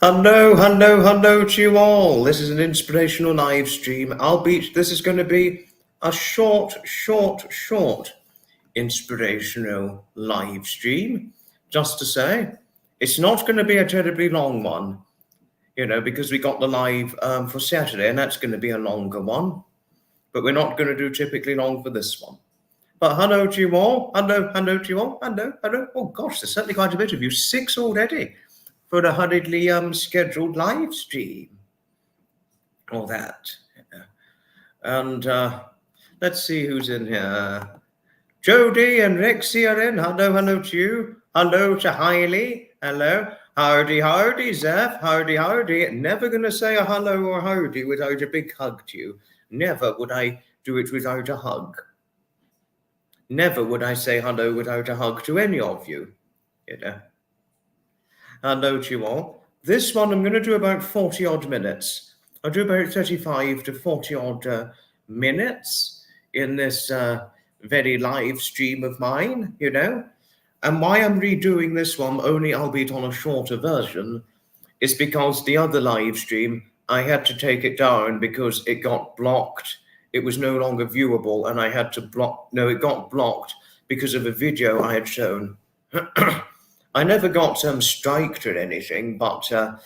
Hello to you all. This is an inspirational live stream. Albeit this is going to be a short inspirational live stream. Just to say, it's not going to be a terribly long one, because we got the live for Saturday, and that's going to be a longer one. But we're not going to do typically long for this one. But hello to you all. Hello to you all. Hello. Oh gosh, there's certainly quite a bit of you. 6 already. For the hurriedly scheduled live stream. All that. And let's see who's in here. Jody and Rexy are in. Hello to you. Hello to Hailey. Hello. Howdy, Zeph. Howdy. Never going to say a hello or howdy without a big hug to you. Never would I do it without a hug. Never would I say hello without a hug to any of you. Hello to you all. This one I'm going to do about 40 odd minutes. I'll do about 35 to 40 odd minutes in this very live stream of mine, And why I'm redoing this one, only albeit on a shorter version, is because the other live stream, I had to take it down because it got blocked. It was no longer viewable, and I had to it got blocked because of a video I had shown. I never got striked or anything, but the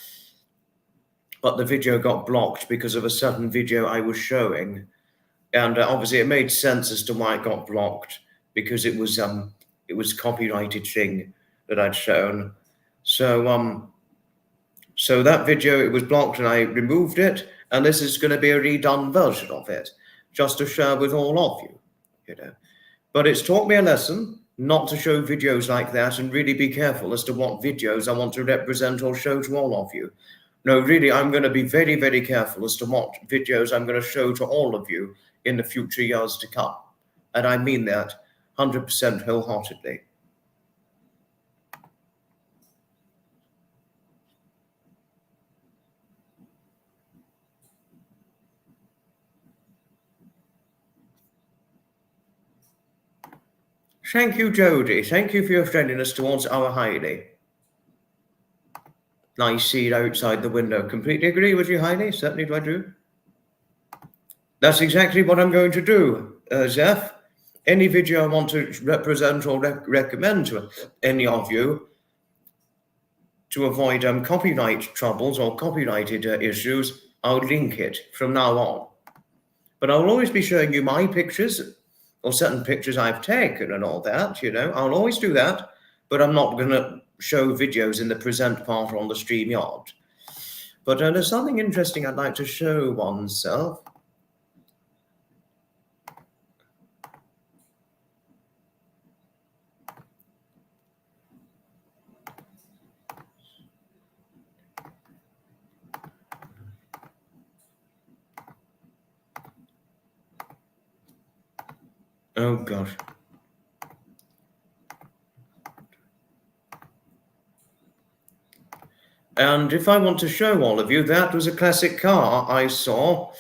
video got blocked because of a certain video I was showing, and obviously it made sense as to why it got blocked, because it was copyrighted thing that I'd shown. So that video, it was blocked, and I removed it, and this is going to be a redone version of it, just to share with all of you, But it's taught me a lesson not to show videos like that, and really be careful as to what videos I want to represent or show to all of you. No, really, I'm going to be very, very careful as to what videos I'm going to show to all of you in the future years to come. And I mean that 100% wholeheartedly. Thank you, Jody. Thank you for your friendliness towards our Heidi. Nice seat outside the window. Completely agree with you, Heidi. Certainly do I do. That's exactly what I'm going to do, Zeph. Any video I want to represent or recommend to any of you to avoid copyright troubles or copyrighted issues, I'll link it from now on. But I'll always be showing you my pictures, or certain pictures I've taken and all that, I'll always do that, but I'm not going to show videos in the present part on the StreamYard. But there's something interesting I'd like to show oneself. Oh, gosh. And if I want to show all of you, that was a classic car I saw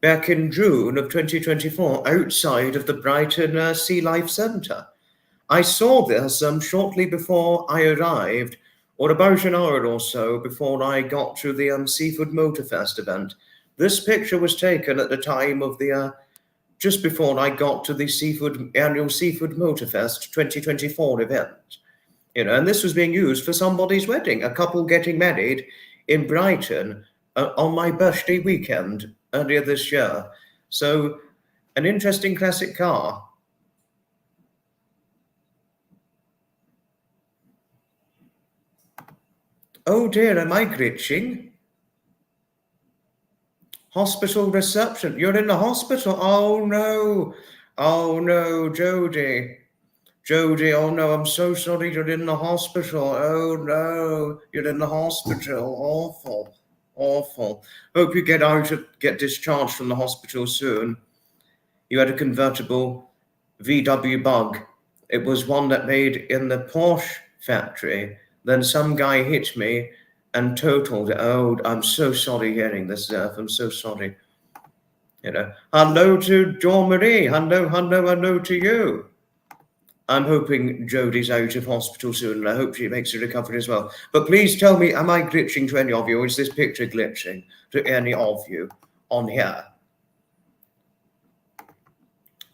back in June of 2024 outside of the Brighton Sea Life Centre. I saw this shortly before I arrived, or about an hour or so before I got to the Seafood Motorfest event. This picture was taken at the time of the just before I got to the annual Seafood Motorfest 2024 event. And this was being used for somebody's wedding, a couple getting married in Brighton on my birthday weekend earlier this year. So an interesting classic car. Oh dear, am I glitching? Hospital reception. You're in the hospital. Oh no, Jody. Oh no, I'm so sorry you're in the hospital. Oh no, you're in the hospital. Awful. Hope you get discharged from the hospital soon. You had a convertible VW Bug. It was one that made in the Porsche factory. Then some guy hit me and totaled it. Oh, I'm so sorry hearing this, Zeph. I'm so sorry. Hello to Dawn Marie. Hello to you. I'm hoping Jodie's out of hospital soon, and I hope she makes a recovery as well. But please tell me, am I glitching to any of you, or is this picture glitching to any of you on here?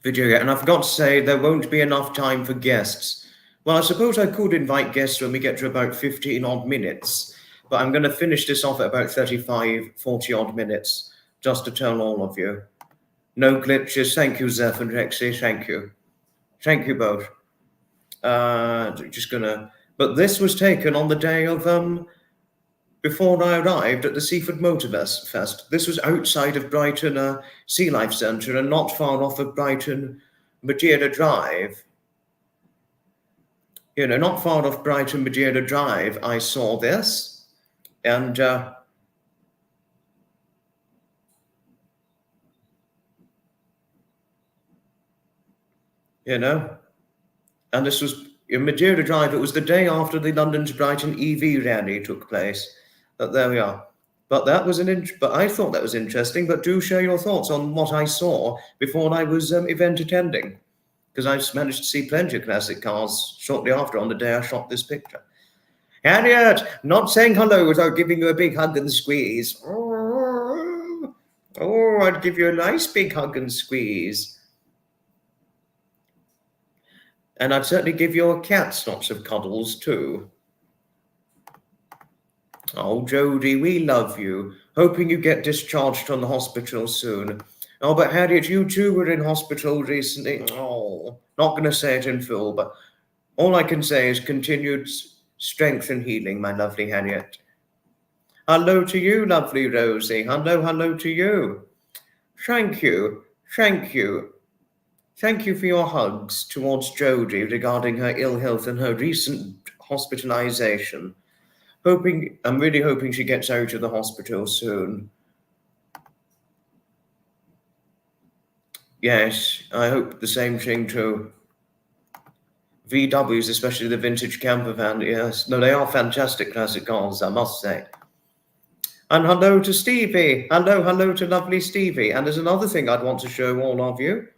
Video, and I forgot to say, there won't be enough time for guests. Well, I suppose I could invite guests when we get to about 15 odd minutes, but I'm going to finish this off at about 35, 40 odd minutes, just to tell all of you. No glitches. Thank you, Zeph and Rexy. Thank you. Thank you both. But this was taken on the day of, before I arrived at the Seaford Motor Fest. This was outside of Brighton Sea Life Centre and not far off of Brighton Madeira Drive. You know, not far off Brighton Madeira Drive, I saw this. And, you know, and this was in Madeira Drive. It was the day after the London to Brighton EV rally took place. But there we are. But that was but I thought that was interesting. But do share your thoughts on what I saw before I was event attending, because I managed to see plenty of classic cars shortly after on the day I shot this picture. Harriet, not saying hello without giving you a big hug and squeeze. Oh, I'd give you a nice big hug and squeeze. And I'd certainly give your cats lots of cuddles too. Oh, Jodie, we love you. Hoping you get discharged from the hospital soon. Oh, but Harriet, you too were in hospital recently. Oh, not going to say it in full, but all I can say is continued strength and healing, my lovely Harriet. Hello to you, lovely Rosie. Hello to you. Thank you. Thank you. Thank you for your hugs towards Jodie regarding her ill health and her recent hospitalization. I'm really hoping she gets out of the hospital soon. Yes, I hope the same thing too. VWs, especially the vintage camper van, yes. No, they are fantastic classic cars, I must say. And hello to Stevie. Hello to lovely Stevie. And there's another thing I'd want to show all of you.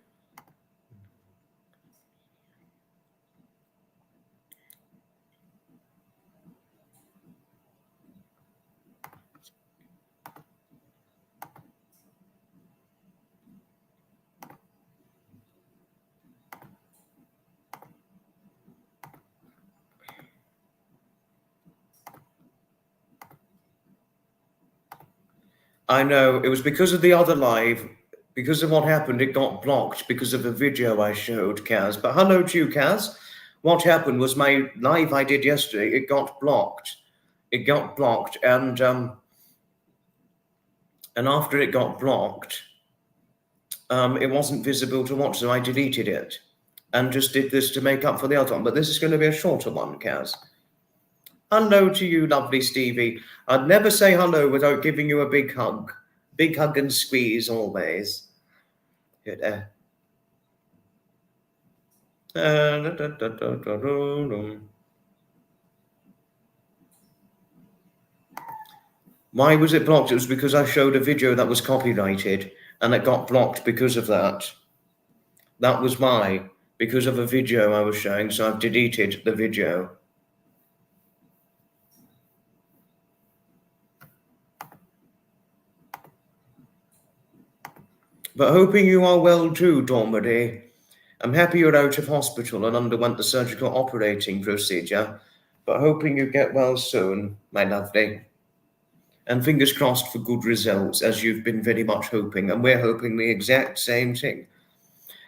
I know, it was because of the other live, because of what happened, it got blocked because of a video I showed, Kaz. But hello to you, Kaz. What happened was my live I did yesterday, it got blocked. And after it got blocked, it wasn't visible to watch, so I deleted it and just did this to make up for the other one. But this is going to be a shorter one, Kaz. Hello to you, lovely Stevie. I'd never say hello without giving you a big hug. Big hug and squeeze always. Why was it blocked? It was because I showed a video that was copyrighted and it got blocked because of that. That was why. Because of a video I was showing, so I've deleted the video. But hoping you are well too, Dormady. I'm happy you're out of hospital and underwent the surgical operating procedure, but hoping you get well soon, my lovely. And fingers crossed for good results, as you've been very much hoping, and we're hoping the exact same thing.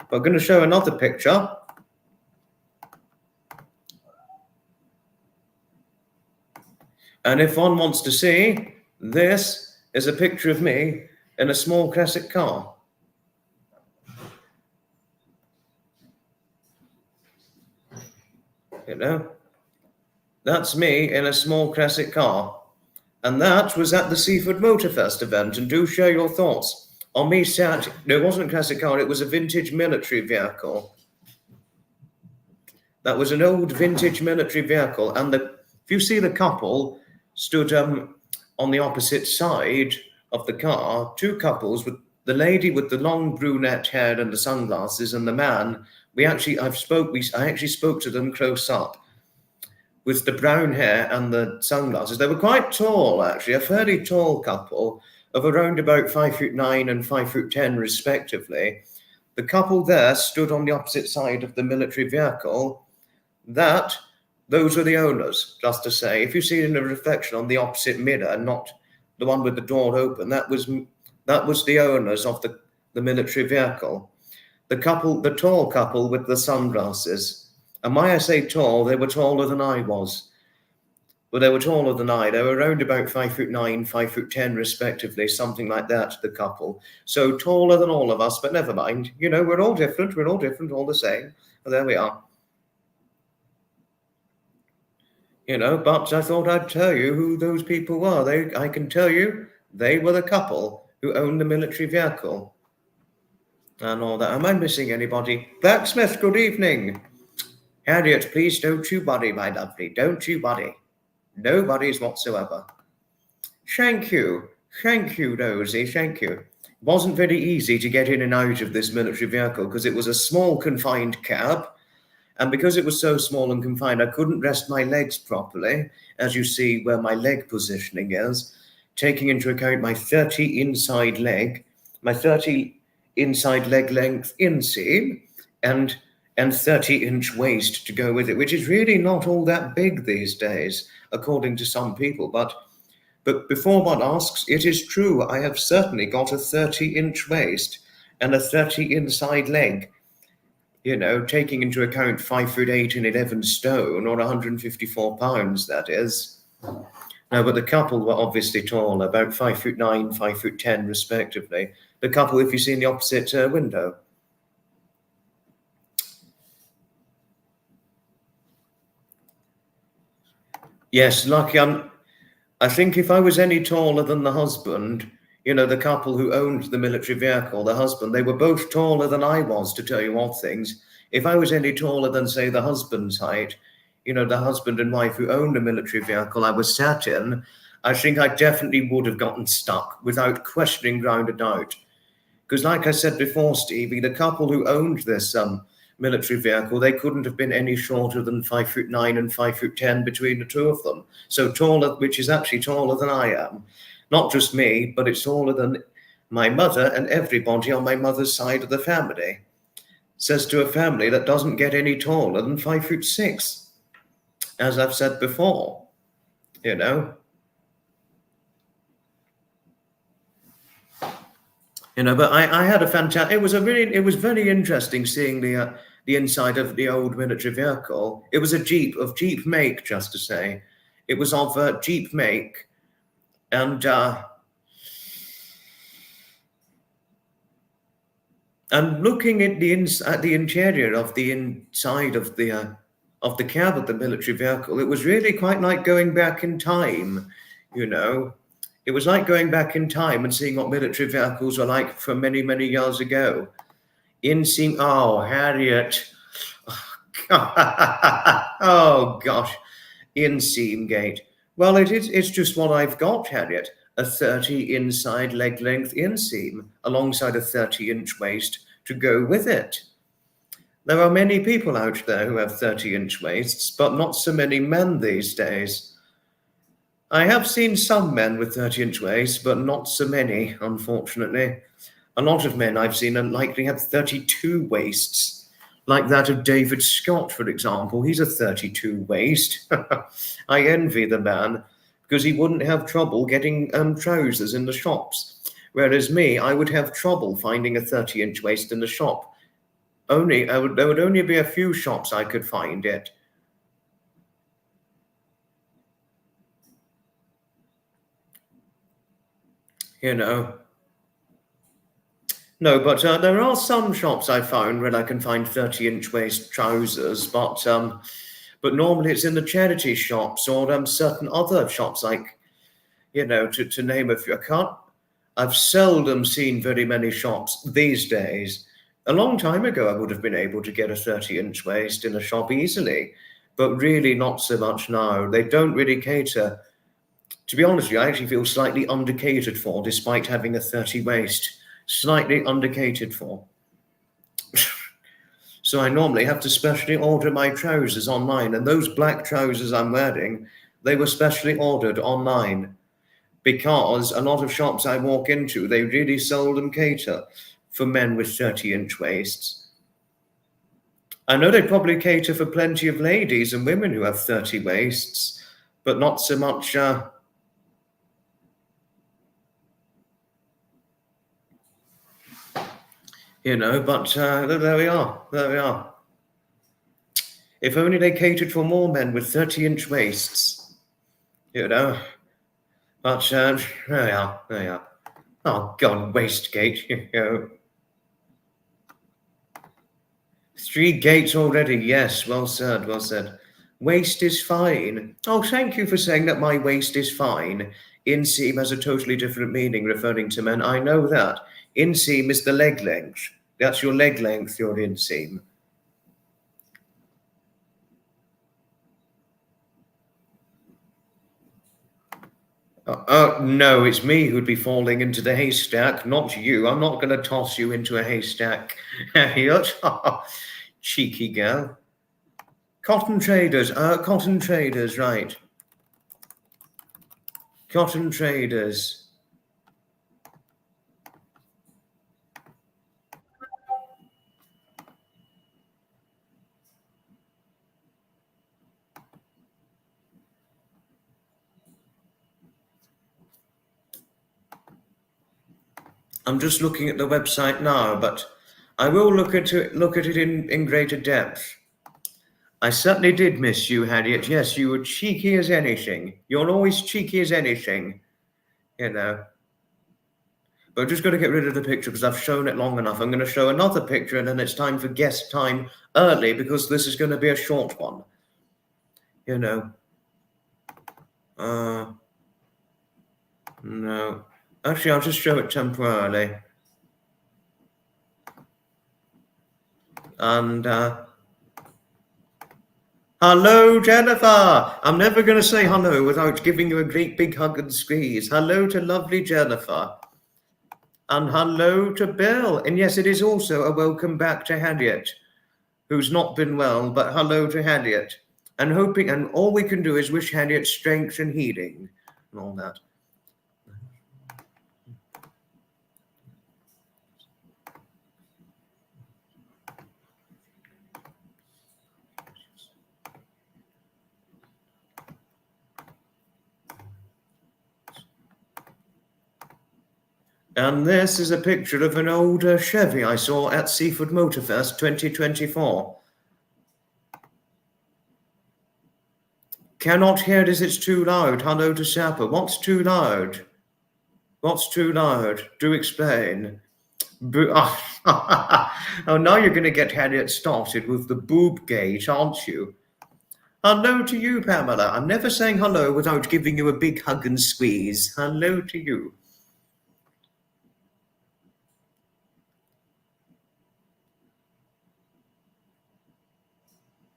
But I'm going to show another picture. And if one wants to see, this is a picture of me in a small classic car. You know, that's me in a small classic car. And that was at the Seaford Motorfest event. And do share your thoughts on me sat. No, it wasn't a classic car, it was a vintage military vehicle. That was an old vintage military vehicle. And if you see the couple stood on the opposite side of the car, two couples, with the lady with the long brunette hair and the sunglasses, and the man I actually spoke to them close up with the brown hair and the sunglasses. They were quite tall, actually, a fairly tall couple of around about 5'9" and 5'10" respectively. The couple there stood on the opposite side of the military vehicle. Those were the owners, just to say. If you see in the reflection on the opposite mirror, not the one with the door open, that was the owners of the military vehicle. The tall couple with the sunglasses. And why I say tall, they were taller than I was. Well, they were taller than I. They were around about 5'9", 5'10", respectively, something like that, the couple. So taller than all of us, but never mind. You know, we're all different, all the same. Well, there we are. You know, but I thought I'd tell you who those people were. I can tell you, they were the couple who owned the military vehicle. And all that. Am I missing anybody? Blacksmith, good evening. Harriet, please don't you worry, my lovely. Don't you worry. No worries whatsoever. Thank you, Rosie, thank you. It wasn't very easy to get in and out of this military vehicle because it was a small, confined cab. And because it was so small and confined, I couldn't rest my legs properly, as you see where my leg positioning is, taking into account my 30 inside leg length inseam, and 30-inch waist to go with it, which is really not all that big these days, according to some people. But before one asks, it is true. I have certainly got a 30-inch waist and a 30 inside leg. You know, taking into account 5'8" and 11 stone, or 154 pounds, that is. No, but the couple were obviously tall, about 5'9", 5'10", respectively. The couple, if you see in the opposite window. Yes, lucky. I think if I was any taller than the husband, you know, the couple who owned the military vehicle, the husband, they were both taller than I was, to tell you odd things. If I was any taller than, say, the husband's height, you know, the husband and wife who owned a military vehicle I was sat in, I think I definitely would have gotten stuck without questioning ground of doubt. Because like I said before, Stevie, the couple who owned this military vehicle, they couldn't have been any shorter than 5'9" and 5'10" between the two of them. So taller, which is actually taller than I am. Not just me, but it's taller than my mother and everybody on my mother's side of the family. Says to a family that doesn't get any taller than 5'6", as I've said before, you know. You know, but I had a fantastic. It was very interesting seeing the inside of the old military vehicle. It was a Jeep make, just to say. It was of Jeep make, and looking at the interior of the inside of the cab of the military vehicle, it was really quite like going back in time, you know. It was like going back in time and seeing what military vehicles were like from many, many years ago. Harriet. Oh, gosh. Inseam gate. Well, it's just what I've got, Harriet. A 30 inside leg length inseam alongside a 30-inch waist to go with it. There are many people out there who have 30-inch waists, but not so many men these days. I have seen some men with 30-inch waists, but not so many, unfortunately. A lot of men I've seen likely have 32 waists, like that of David Scott, for example. He's a 32 waist. I envy the man, because he wouldn't have trouble getting trousers in the shops. Whereas me, I would have trouble finding a 30-inch waist in the shop. There would only be a few shops I could find it. You know. No, but there are some shops I found where I can find 30-inch waist trousers, but normally it's in the charity shops or certain other shops, like, you know, to name a few. I've seldom seen very many shops these days. A long time ago, I would have been able to get a 30-inch waist in a shop easily, but really not so much now. They don't really cater. To be honest with you, I actually feel slightly undercatered for, despite having a 30 waist. Slightly undercatered for. So I normally have to specially order my trousers online, and those black trousers I'm wearing, they were specially ordered online because a lot of shops I walk into, they really seldom cater for men with 30-inch waists. I know they probably cater for plenty of ladies and women who have 30 waists, but not so much. But there we are. There we are. If only they catered for more men with 30-inch waists, you know. But there we are. There we are. Oh, God, Wastegate, you know. 3 gates already, yes, well said, well said. Waist is fine. Oh, thank you for saying that my waist is fine. Inseam has a totally different meaning referring to men. I know that. Inseam is the leg length. That's your leg length, your inseam. No, it's me who'd be falling into the haystack, not you. I'm not going to toss you into a haystack, Harriet. Cheeky girl. Cotton traders, right. Cotton traders. I'm just looking at the website now, but I will look at it in greater depth. I certainly did miss you, Harriet. Yes, you were cheeky as anything. You're always cheeky as anything, you know. But I'm just going to get rid of the picture because I've shown it long enough. I'm going to show another picture and then it's time for guest time early because this is going to be a short one. You know. No. Actually, I'll just show it temporarily. And, hello, Jennifer. I'm never going to say hello without giving you a great big hug and squeeze. Hello to lovely Jennifer. And hello to Bill. And yes, it is also a welcome back to Harriet, who's not been well, but hello to Harriet. And all we can do is wish Harriet strength and healing and all that. And this is a picture of an older Chevy I saw at Seafood Motorfest 2024. Cannot hear it as it's too loud. Hello to Sapper. What's too loud? What's too loud? Do explain. Oh, now you're going to get Harriet started with the boob gate, aren't you? Hello to you, Pamela. I'm never saying hello without giving you a big hug and squeeze. Hello to you.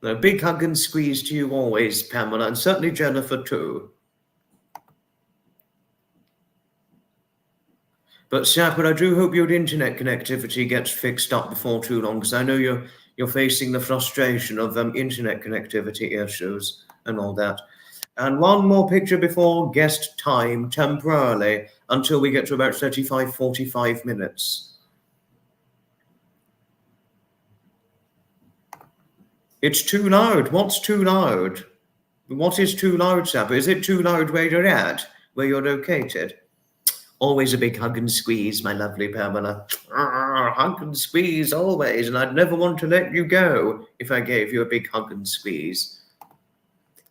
A big hug and squeeze to you always, Pamela, and certainly Jennifer too. But Sapper, I do hope your internet connectivity gets fixed up before too long, because I know you're facing the frustration of internet connectivity issues and all that. And one more picture before guest time, temporarily, until we get to about 35, 45 minutes. It's too loud. What's too loud? What is too loud, Sapper? Is it too loud where you're at, where you're located? Always a big hug and squeeze, my lovely Pamela. Hug and squeeze always, and I'd never want to let you go if I gave you a big hug and squeeze.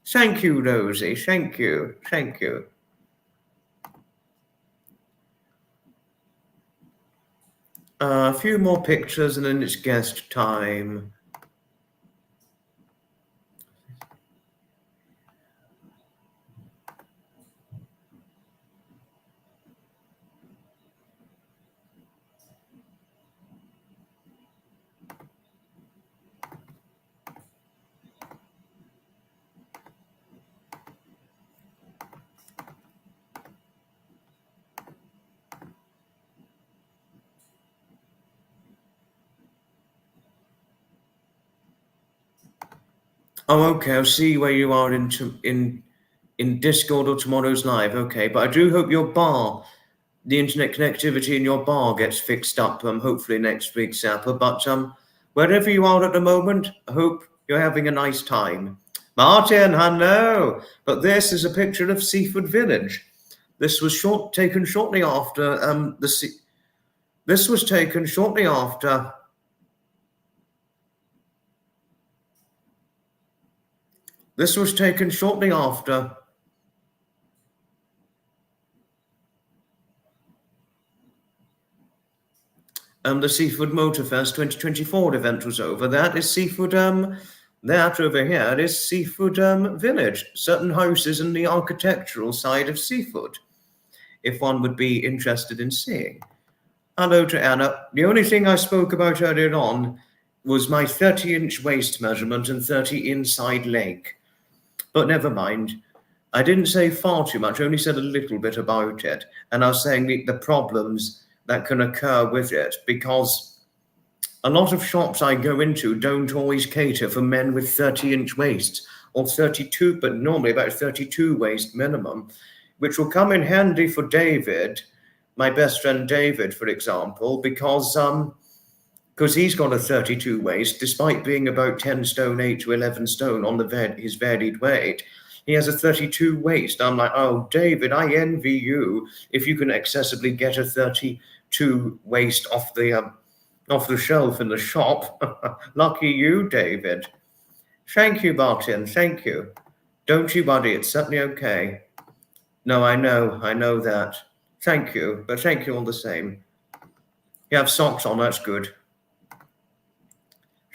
Thank you, Rosie. Thank you. Thank you. A few more pictures and then it's guest time. Oh, okay. I'll see where you are in Discord or tomorrow's live. Okay, but I do hope the internet connectivity in your bar gets fixed up. Hopefully next week, Zappa. But wherever you are at the moment, I hope you're having a nice time. Martin, hello. But this is a picture of Seafood Village. This was taken shortly after This was taken shortly after. This was taken shortly after. The Seafood Motorfest 2024 event was over. That is Seafood. That over here is Seafood Village. Certain houses in the architectural side of Seafood, if one would be interested in seeing. Hello to Anna. The only thing I spoke about earlier on was my 30-inch waist measurement and 30 inside leg. But never mind. I didn't say far too much, I only said a little bit about it. And I was saying the problems that can occur with it, because a lot of shops I go into don't always cater for men with 30-inch waists, or 32, but normally about 32 waist minimum, which will come in handy for David, my best friend David, for example, because he's got a 32 waist, despite being about 10 stone 8 to 11 stone on his varied weight. He has a 32 waist. I'm like, oh, David, I envy you if you can accessibly get a 32 waist off the shelf in the shop. Lucky you, David. Thank you, Martin. Thank you. Don't you worry, it's certainly okay. No, I know that. Thank you, but thank you all the same. You have socks on, that's good.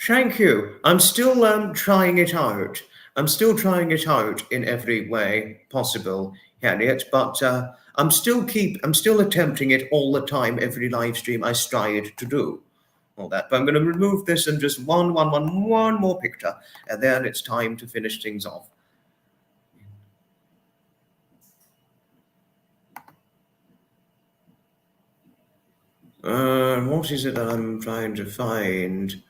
Thank you. I'm still trying it out. I'm still trying it out in every way possible, Harriet, but I'm still attempting it all the time, every live stream I strive to do. All that. But I'm going to remove this and just one more picture, and then it's time to finish things off. What is it that I'm trying to find?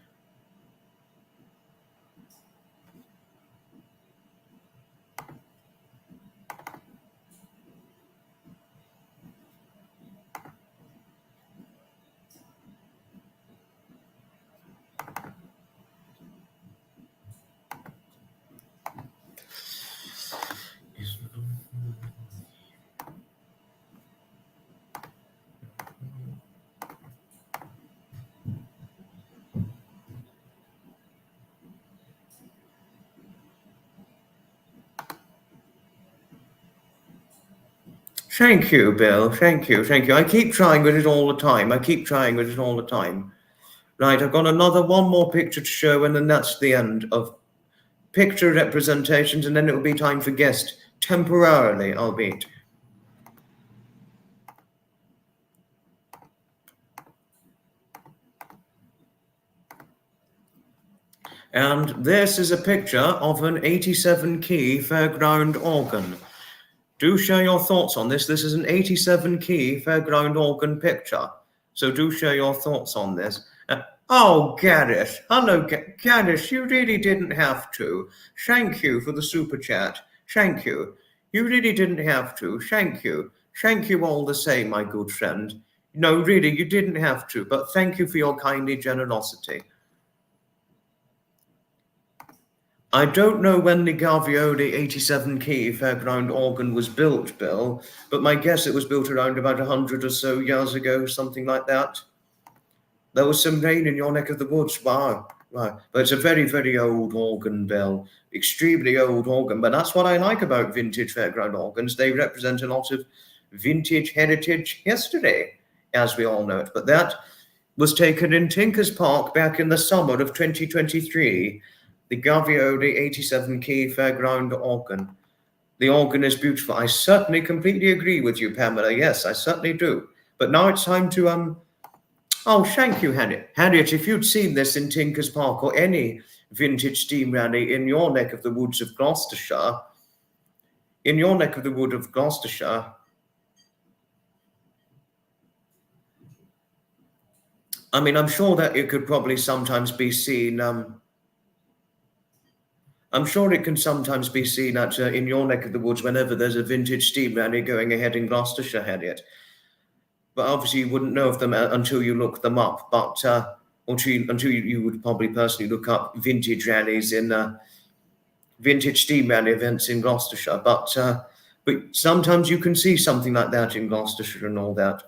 Thank you, Bill. Thank you. I keep trying with it all the time. Right, I've got one more picture to show, and then that's the end of picture representations, and then it will be time for guest temporarily, albeit. And this is a picture of an 87 key fairground organ. Do share your thoughts on this. This is an 87 key fairground organ picture. So do share your thoughts on this. Oh, Gareth. Hello, Gareth. You really didn't have to. Thank you for the super chat. Thank you. You really didn't have to. Thank you. Thank you all the same, my good friend. No, really, you didn't have to, but thank you for your kindly generosity. I don't know when the Gavioli 87 key fairground organ was built, Bill, but my guess it was built around about 100 or so years ago, something like that. There was some rain in your neck of the woods. Wow. Right. But it's a very, very old organ, Bill. Extremely old organ. But that's what I like about vintage fairground organs. They represent a lot of vintage heritage history, as we all know it. But that was taken in Tinkers Park back in the summer of 2023. The Gavioli 87 key fairground organ. The organ is beautiful. I certainly completely agree with you, Pamela. Yes, I certainly do. But now it's time to Oh, thank you, Harriet. Harriet, if you'd seen this in Tinkers Park or any vintage steam rally in your neck of the woods of Gloucestershire, I mean, I'm sure that it could probably sometimes be seen. I'm sure it can sometimes be seen at in your neck of the woods whenever there's a vintage steam rally going ahead in Gloucestershire, Harriet. But obviously you wouldn't know of them until you look them up. But until you would probably personally look up vintage rallies in vintage steam rally events in Gloucestershire. But sometimes you can see something like that in Gloucestershire and all that.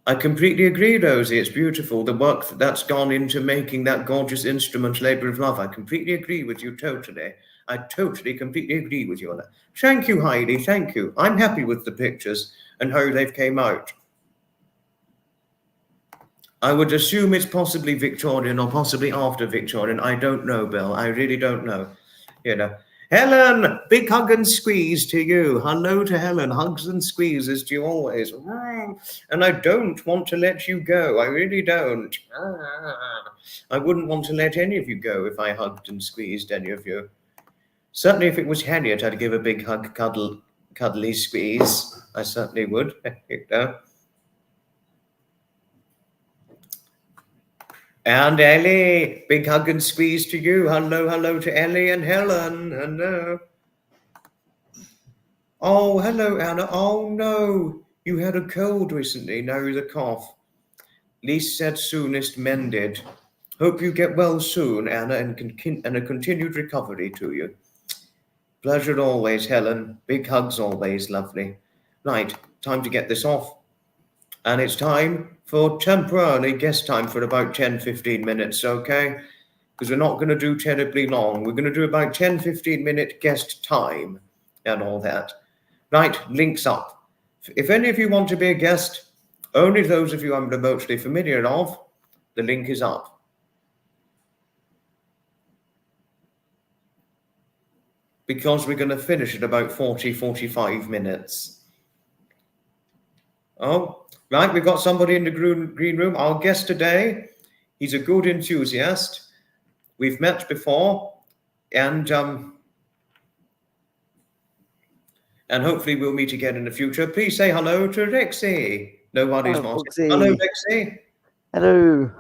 I completely agree, Rosie. It's beautiful. The work that's gone into making that gorgeous instrument, Labour of Love. I completely agree with you totally. I totally, completely agree with you on that. Thank you, Heidi. Thank you. I'm happy with the pictures and how they've came out. I would assume it's possibly Victorian or possibly after Victorian. I don't know, Bill. I really don't know. You know. Helen, big hug and squeeze to you. Hello to Helen. Hugs and squeezes to you always. And I don't want to let you go. I really don't. I wouldn't want to let any of you go if I hugged and squeezed any of you. Certainly if it was Harriet, I'd give a big hug, cuddly squeeze. I certainly would. You know. And Ellie, big hug and squeeze to you. Hello to Ellie and Helen. Hello. Oh, hello, Anna. Oh, no. You had a cold recently. Now the cough. Least said soonest mended. Hope you get well soon, Anna, and a continued recovery to you. Pleasure always, Helen. Big hugs always, lovely. Right, time to get this off. And it's time for temporarily guest time for about 10-15 minutes, okay? Because we're not going to do terribly long. We're going to do about 10-15 minute guest time and all that. Right, links up. If any of you want to be a guest, only those of you I'm remotely familiar of, the link is up. Because we're going to finish at about 40-45 minutes. Oh, right, we've got somebody in the green room. Our guest today, he's a good enthusiast. We've met before, and hopefully we'll meet again in the future. Please say hello to Rexy. Nobody's Hello, lost. Foxy. Hello, Rexy. Hello.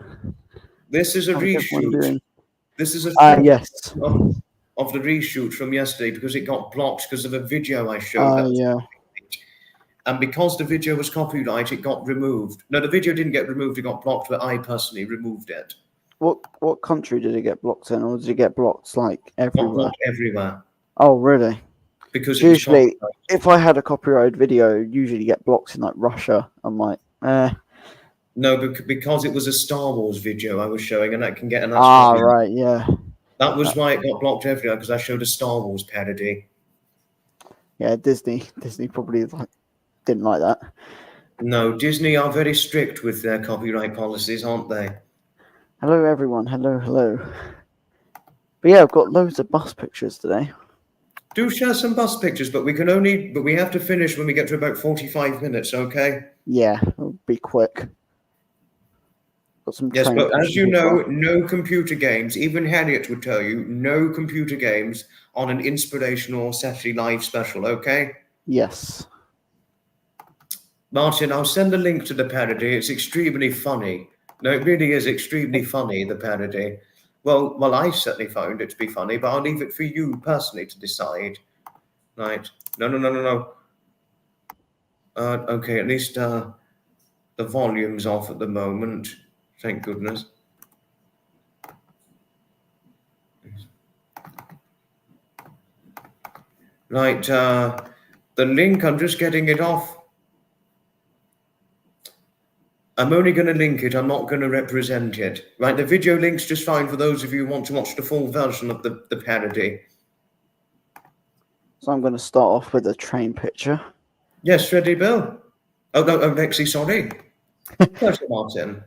This is a How's everyone reshoot. doing? This is a yes. of the reshoot from yesterday because it got blocked because of a video I showed. Yeah. And because the video was copyright, it got removed. No, the video didn't get removed, it got blocked, but I personally removed it. What country did it get blocked in, or did it get blocked like everywhere? Blocked everywhere. Oh, really? Because usually, if I had a copyrighted video, usually get blocked in like Russia. I'm like, No, because it was a Star Wars video I was showing, and that can get an. Right, yeah. That was why it got blocked everywhere, because I showed a Star Wars parody. Yeah, Disney probably didn't like that. No, Disney are very strict with their copyright policies, aren't they? Hello, everyone. Hello. But yeah, I've got loads of bus pictures today. Do share some bus pictures, but we have to finish when we get to about 45 minutes, okay? Yeah, it'll be quick. Got some yes, but as you know, well. no computer games, even Harriet would tell you, no computer games on an Inspirational Saturday Live special, okay? Yes. Martin, I'll send a link to the parody. It's extremely funny. No, it really is extremely funny, the parody. Well, I certainly found it to be funny, but I'll leave it for you personally to decide. Right. No. Okay, at least the volume's off at the moment. Thank goodness. Right, the link, I'm just getting it off. I'm only going to link it. I'm not going to represent it. Right, the video link's just fine for those of you who want to watch the full version of the parody. So I'm going to start off with a train picture. Yes, ready, Bill? Oh, no, Lexi, sorry. Pleasure, Martin.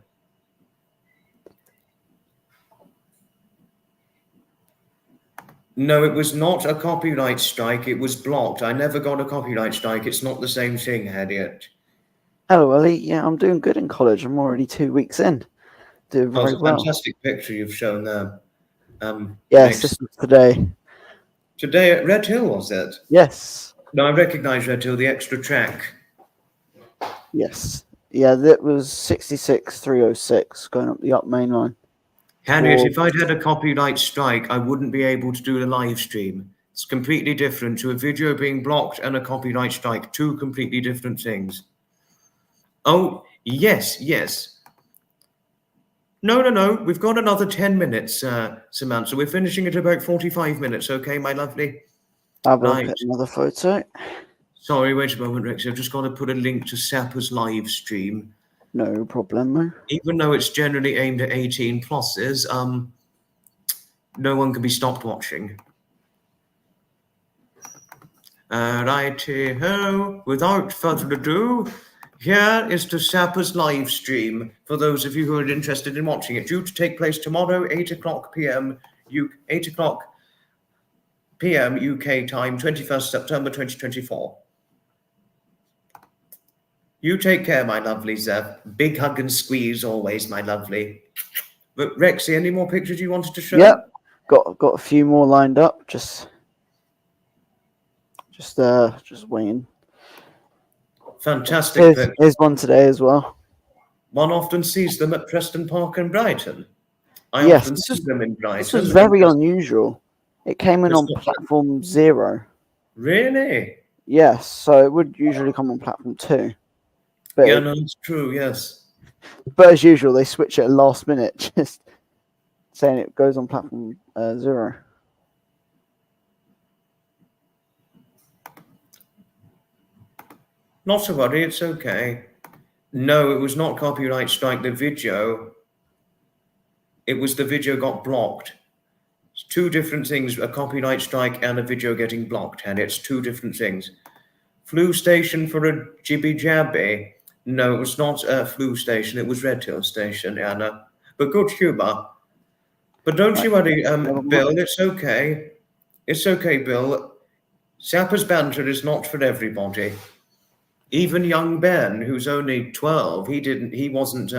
No, it was not a copyright strike. It was blocked. I never got a copyright strike. It's not the same thing, Harriet. Hello, Ellie. Yeah, I'm doing good in college. I'm already 2 weeks in. Doing very well. Fantastic picture you've shown there. Yes, this was today. Today at Red Hill, was it? Yes. No, I recognise Red Hill, the extra track. Yes. Yeah, that was 66,306 going up the up main line. Harriet, if I'd had a copyright strike, I wouldn't be able to do the live stream. It's completely different to a video being blocked and a copyright strike. Two completely different things. Oh, yes, yes. No. We've got another 10 minutes, Samantha. We're finishing at about 45 minutes, okay, my lovely? Have a look Right. at another photo. Sorry, wait a moment, Rex. I've just got to put a link to Sapper's live stream. No problemo. Even though it's generally aimed at 18 pluses, no one can be stopped watching. Righty-ho. Without further ado, here is the Sapper's live stream for those of you who are interested in watching it. Due to take place tomorrow, 8 o'clock p.m. 8 o'clock p.m. UK time, 21st September 2024. You take care, my lovelies. Big hug and squeeze always, my lovely. But Rexy, any more pictures you wanted to show? Yep, got a few more lined up. Just waiting. Fantastic. Here's one today as well. One often sees them at Preston Park and Brighton. I Yes, often see them in Brighton. This was very unusual. It came in on platform 0. Really? Yes, so it would usually come on platform 2. But yeah, no, it's true, yes. But as usual, they switch it at last minute, just saying it goes on platform 0. Not to worry, it's okay. No, it was not copyright strike, the video. It was the video got blocked. It's two different things, a copyright strike and a video getting blocked, and it's two different things. Flu station for a jibby jabby. No, it was not a flu station, it was Red Hill Station, Anna. But good humour. But don't you worry, Bill, it's okay. It's okay, Bill. Sapper's banter is not for everybody. Even young Ben, who's only 12, he wasn't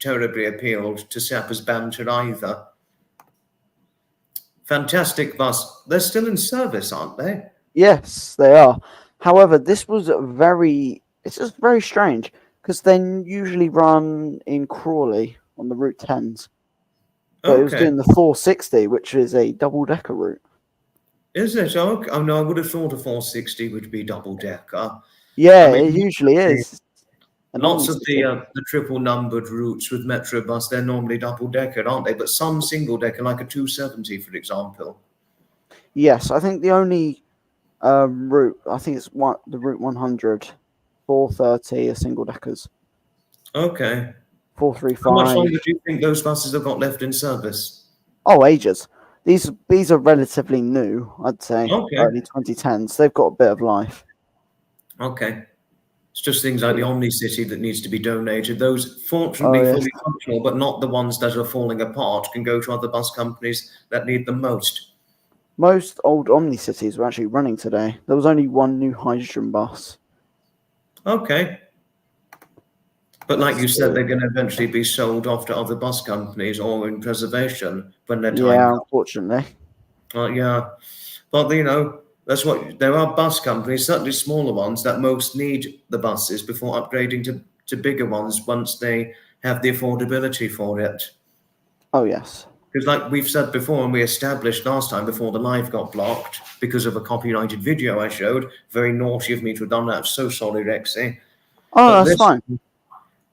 terribly appealed to Sapper's banter either. Fantastic bus. They're still in service, aren't they? Yes, they are. However, this was it's just very strange because they usually run in Crawley on the Route 10s. But it was doing the 460, which is a double-decker route. Is it? Oh no, I would have thought a 460 would be double-decker. Yeah, it usually is. Lots of the triple-numbered routes with Metrobus, they're normally double-decker, aren't they? But some single-decker, like a 270, for example. Yes, I think the only route, I think it's the Route 100, 430 are single-deckers. Okay. 435. How much longer do you think those buses have got left in service? Oh, ages. These are relatively new, I'd say. Okay. Early 2010s. They've got a bit of life. Okay. It's just things like the Omnicity that needs to be donated. Those, fortunately, fully functional, but not the ones that are falling apart, can go to other bus companies that need them most. Most old Omnicities were actually running today. There was only one new hydrogen bus. Okay. But like you said, they're going to eventually be sold off to other bus companies or in preservation when their time comes. Unfortunately. Yeah. But, that's what there are bus companies, certainly smaller ones, that most need the buses before upgrading to bigger ones once they have the affordability for it. Oh, yes. Because like we've said before, and we established last time before the live got blocked because of a copyrighted video I showed, very naughty of me to have done that. I'm so sorry, Rexy. Oh, that's fine.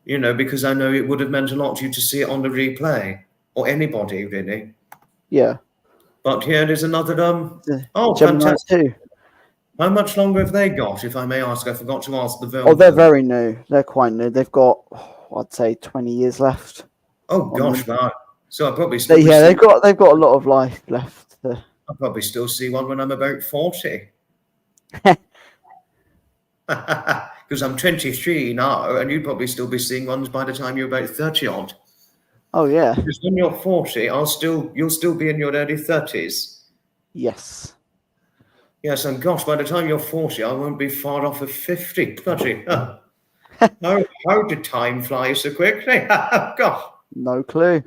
Because I know it would have meant a lot to you to see it on the replay, or anybody, really. Yeah. But here is another Gemini fantastic. How much longer have they got, if I may ask? I forgot to ask the Velvo. Oh, they're very new. They're quite new. They've got, I'd say, 20 years left. Oh gosh, wow. So I'll probably still they've got a lot of life left. I'll probably still see one when I'm about 40. Because I'm 23 now, and you'd probably still be seeing ones by the time you're about 30 odd. Oh yeah. Because when you're 40, you'll still be in your early 30s. Yes. Yes, and gosh, by the time you're 40, I won't be far off of 50. Bloody hell. How did time fly so quickly? Gosh. No clue.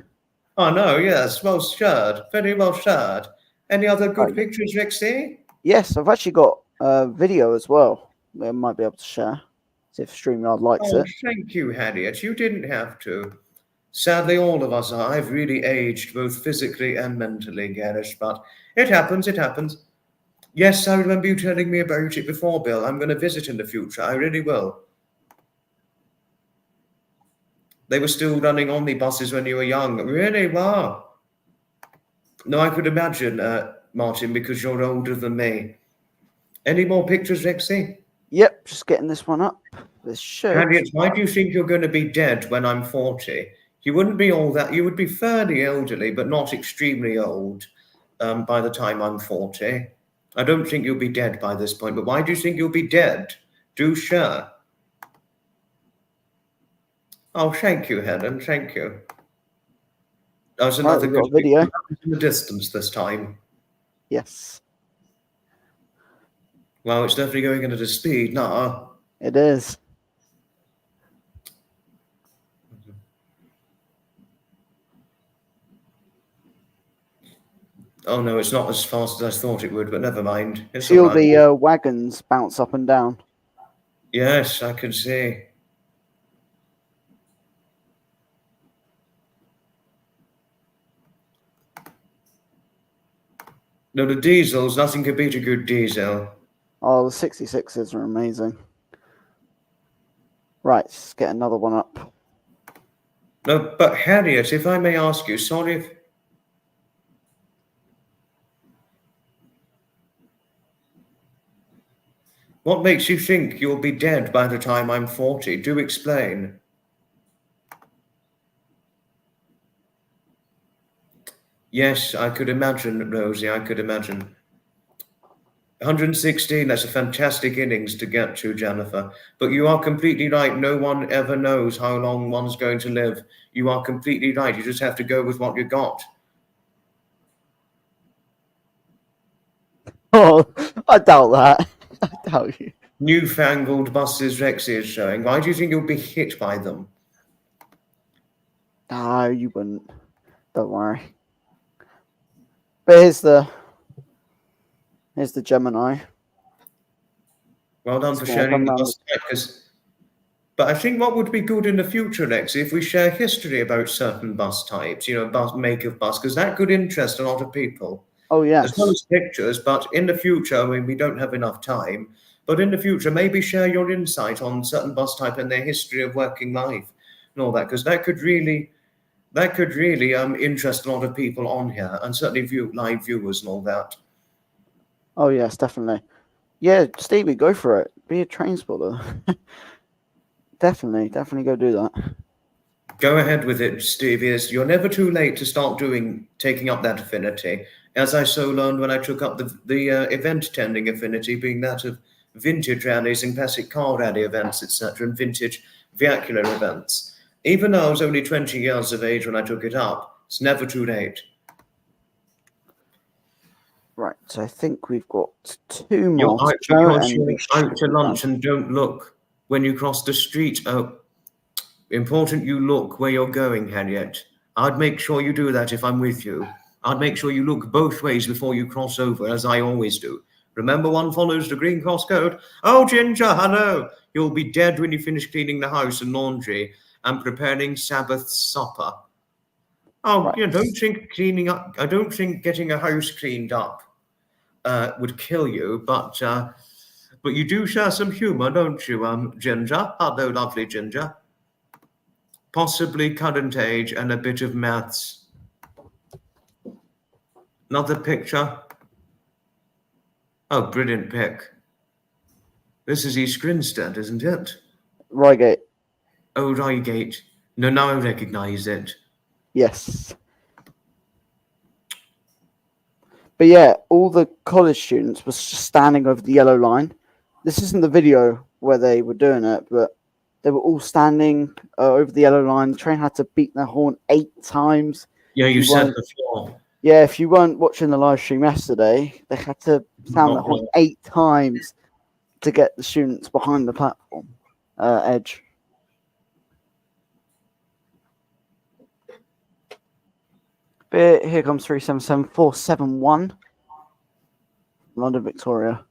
Oh no, yes, well shared. Very well shared. Any other good pictures, Rexy? Yes, I've actually got a video as well. I might be able to share. See if StreamYard likes Oh, it. thank you, Harriet. You didn't have to. Sadly, all of us are. I've really aged, both physically and mentally, Gareth, but it happens, it happens. Yes, I remember you telling me about it before, Bill. I'm going to visit in the future. I really will. They were still running omnibuses when you were young. Really? Wow. No, I could imagine, Martin, because you're older than me. Any more pictures, Rexy? Yep, just getting this one up. This should. Harriet, why do you think you're going to be dead when I'm 40? You wouldn't be all that. You would be fairly elderly, but not extremely old by the time I'm 40. I don't think you'll be dead by this point, but why do you think you'll be dead? Do share. Oh, thank you, Helen. Thank you. That was another good video in the distance this time. Yes. Well, it's definitely going at a speed now. It is. Oh no, it's not as fast as I thought it would, but never mind. It's See all right. the wagons bounce up and down. Yes, I can see. No, the diesels, nothing could beat a good diesel. Oh, the 66s are amazing. Right, let's get another one up. No, but Harriet, if I may ask you, sorry if... What makes you think you'll be dead by the time I'm 40? Do explain. Yes, I could imagine, Rosie, I could imagine. 116, that's a fantastic innings to get to, Jennifer. But you are completely right. No one ever knows how long one's going to live. You are completely right. You just have to go with what you got. Oh, I doubt that. I doubt you. Newfangled buses Rexy is showing. Why do you think you'll be hit by them? No, you wouldn't. Don't worry. But here's the Gemini. Well done for sharing the bus type. But I think what would be good in the future, Rexy, if we share history about certain bus types, make of bus, because that could interest a lot of people. Oh, yes. As well as pictures, but in the future, I mean, we don't have enough time, but in the future, maybe share your insight on certain bus type and their history of working life and all that, because that could really interest a lot of people on here, and certainly live viewers and all that. Oh, yes, definitely. Yeah, Stevie, go for it. Be a train spotter. Definitely go do that. Go ahead with it, Stevie. You're never too late to start taking up that affinity. As I so learned when I took up the event tending affinity, being that of vintage rallies and classic car rally events, etc., and vintage vehicular events. Even though I was only 20 years of age when I took it up, it's never too late. Right, so I think we've got two more. You're out to lunch and don't look when you cross the street. Oh, important you look where you're going, Harriet. I'd make sure you do that if I'm with you. I'd make sure you look both ways before you cross over, as I always do. Remember, one follows the green cross code. Oh, Ginger, hello. You'll be dead when you finish cleaning the house and laundry and preparing Sabbath supper. Oh, right. I don't think getting a house cleaned up would kill you, but you do share some humor, don't you, Ginger? Hello, lovely Ginger. Possibly current age and a bit of maths. Another picture. Oh, brilliant pic. This is East Grinstead, isn't it? Reigate. Oh, Reigate. No, now I recognise it. Yes. But yeah, all the college students were standing over the yellow line. This isn't the video where they were doing it, but they were all standing over the yellow line. The train had to beat their horn 8 times. Yeah, you said before. Yeah, if you weren't watching the live stream yesterday, they had to sound the horn 8 times to get the students behind the platform edge. But here comes 377471. London, Victoria.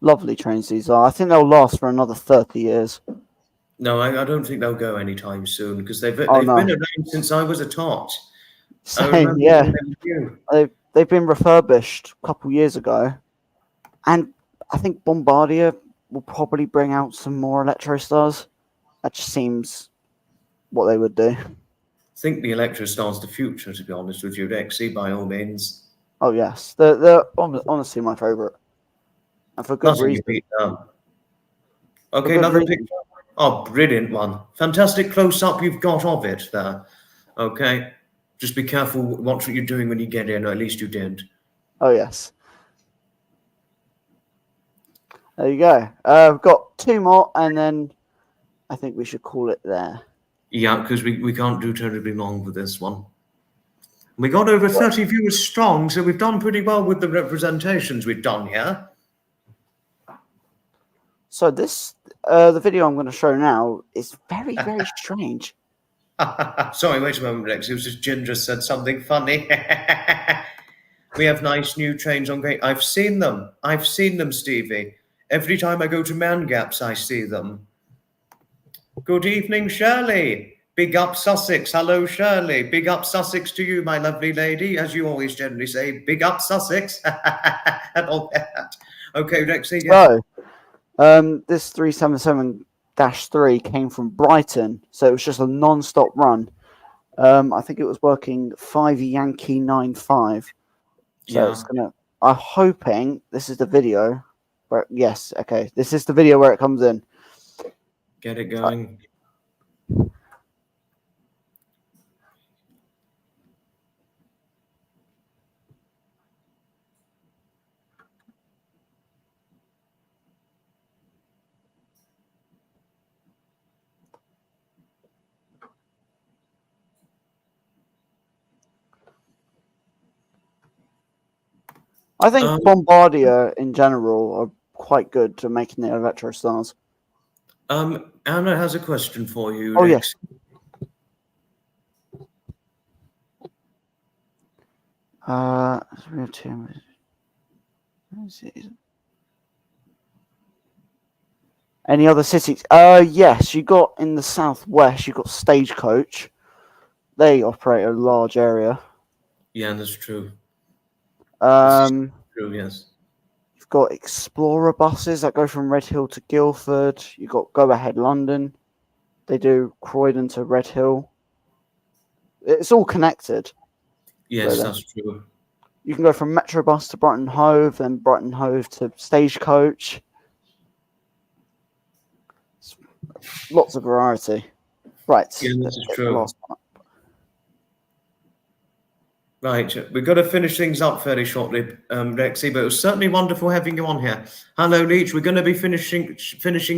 Lovely trains these are. I think they'll last for another 30 years. No, I don't think they'll go anytime soon because they've Oh, been no. around since I was a tot. I Same, remember yeah. when they were new. They've been refurbished a couple years ago, and I think Bombardier will probably bring out some more Electrostars. That just seems what they would do. I think the Electrostar's the future, to be honest with you, Rexy, by all means. Oh yes, they're honestly my favourite, and for good Nothing reason. you beat them. For Okay, good another reason. picture. Oh, brilliant one. Fantastic close-up you've got of it there. Okay. Just be careful, watch what you're doing when you get in, or at least you did. Oh yes. There you go. We've got 2 more, and then I think we should call it there. Yeah, because we can't do terribly long with this one. We got over 30 viewers strong, so we've done pretty well with the representations we've done here. So this, the video I'm going to show now is very, very strange. Sorry, wait a moment, Rex. It was just Ginger said something funny. We have nice new trains on Great. I've seen them. I've seen them, Stevie. Every time I go to Man Gaps, I see them. Good evening, Shirley. Big up Sussex. Hello, Shirley. Big up Sussex to you, my lovely lady. As you always generally say, big up Sussex. And all that. Okay, Rexy. Yes. So, this 377-3 came from Brighton, so it was just a non-stop run. I think it was working 5 Yankee 95. So Yeah. it's gonna. I'm hoping this is the video. Where yes, okay, this is the video where it comes in. Get it going. I think Bombardier in general are quite good to making the Electrostars. Anna has a question for you. Oh Rex. Yes. We have 2. Any other cities? Yes, you got in the southwest. You got Stagecoach. They operate a large area. Yeah, that's true. True, yes. You've got Explorer buses that go from Redhill to Guildford. You've got Go Ahead London. They do Croydon to Redhill. It's all connected. Yes, that's true. You can go from Metrobus to Brighton Hove, then Brighton Hove to Stagecoach. Lots of variety. Right. Yeah, this is true. Last one. Right, we've got to finish things up fairly shortly, Rexy, but it was certainly wonderful having you on here. Hello, Leach. We're going to be finishing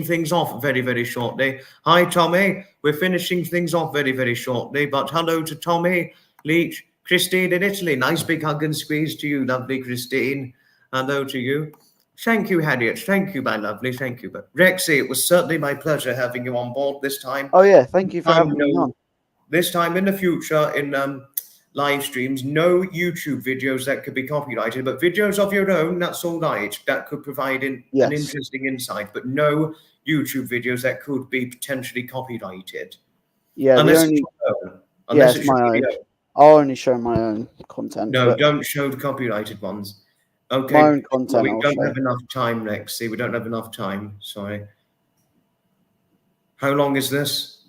things off very, very shortly. Hi, Tommy. We're finishing things off very, very shortly, but hello to Tommy, Leach, Christine in Italy. Nice big hug and squeeze to you, lovely Christine. Hello to you. Thank you, Harriet. Thank you, my lovely. Thank you. But Rexy, it was certainly my pleasure having you on board this time. Oh, yeah. Thank you for having me on. This time in the future, in live streams, no YouTube videos that could be copyrighted, but videos of your own, that's all right. That could provide an interesting insight, but no YouTube videos that could be potentially copyrighted. Yeah, unless it's my own. I'll only show my own content. No, don't show the copyrighted ones. Okay. My own content. We don't have enough time, Lexi. We don't have enough time. Sorry. How long is this?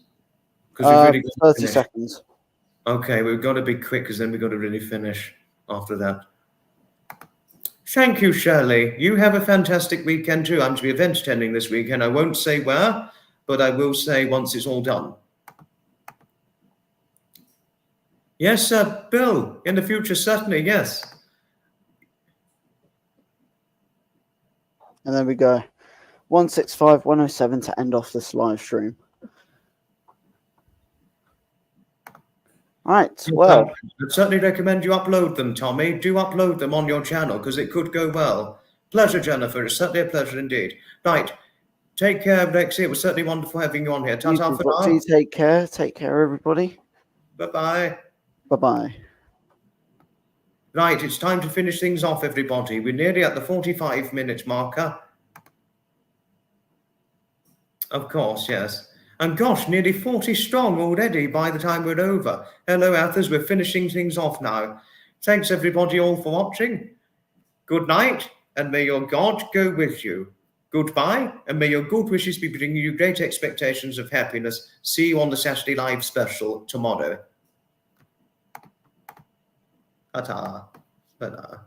Because we've really got 30 seconds. Okay, we've got to be quick because then we've got to really finish after that. Thank you, Shirley. You have a fantastic weekend too. I'm to be event attending this weekend. I won't say where, but I will say once it's all done. Yes, Bill, in the future, certainly, yes. And there we go. 165.107 to end off this live stream. Right, well. I'd certainly recommend you upload them, Tommy. Do upload them on your channel because it could go well. Pleasure, Jennifer. It's certainly a pleasure indeed. Right. Take care, Rexy. It was certainly wonderful having you on here. Ta-ta for now. Take care. Take care, everybody. Bye-bye. Bye-bye. Right, it's time to finish things off, everybody. We're nearly at the 45 minute marker. Of course, yes. And gosh, nearly 40 strong already by the time we're over. Hello, Athers. We're finishing things off now. Thanks, everybody, all for watching. Good night, and may your God go with you. Goodbye, and may your good wishes be bringing you great expectations of happiness. See you on the Saturday Live special tomorrow. Ta-ta. Ta-ta.